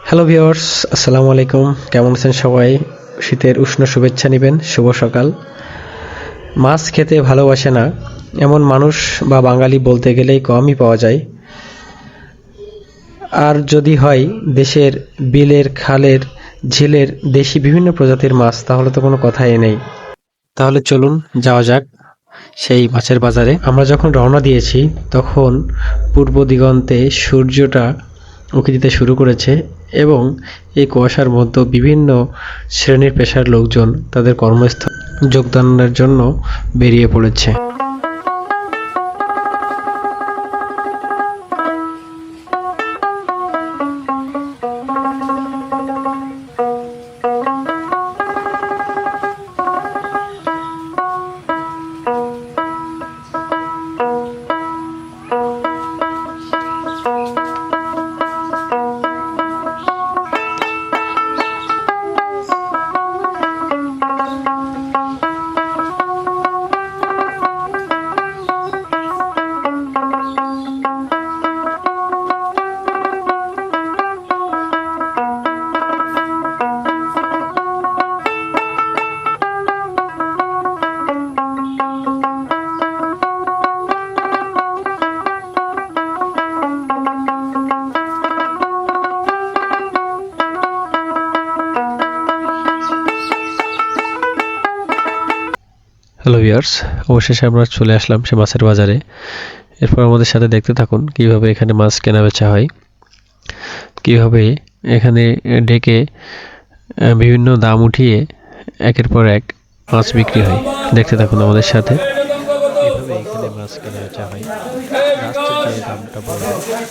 Hello viewers, আসসালামু আলাইকুম। কেমন আছেন সবাই? শীতের উষ্ণ শুভেচ্ছা নেবেন। শুভ সকাল। মাছ খেতে ভালোবাসে না এমন মানুষ বা বাঙালি বলতে গেলেই কমই পাওয়া যায়। আর যদি হয় দেশের বিলের, খালের, ঝিলের দেশি বিভিন্ন প্রজাতির মাছ, তাহলে তো কোনো কথাই নেই। তাহলে চলুন যাওয়া যাক সেই মাছের বাজারে। আমরা যখন রওনা দিয়েছি তখন পূর্ব দিগন্তে সূর্যটা উঁকি দিতে শুরু করেছে এবং এই কুয়াশার মধ্যে বিভিন্ন শ্রেণীর পেশার লোকজন তাদের কর্মস্থল যোগদানের জন্য বেরিয়ে পড়েছে। হ্যালো ভিউয়ার্স, অবশেষে আমরা চলে আসলাম সে মাছের বাজারে। এরপর আমাদের সাথে দেখতে থাকুন কিভাবে এখানে মাছ কেনা বেচা হয়, কিভাবে এখানে ডেকে বিভিন্ন দাম উঠিয়ে একের পর এক মাছ বিক্রি হয়। দেখতে থাকুন আমাদের সাথে। এভাবে এখানে মাছ কেনা বেচা হয়। লাস্ট যে দামটা বলবে সেই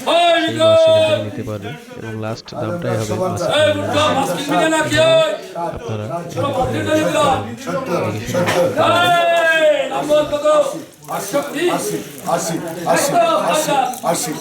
মাছ এখান থেকে নিতে পারবে এবং লাস্ট দামটাই হবে মাছের আপনারা আশি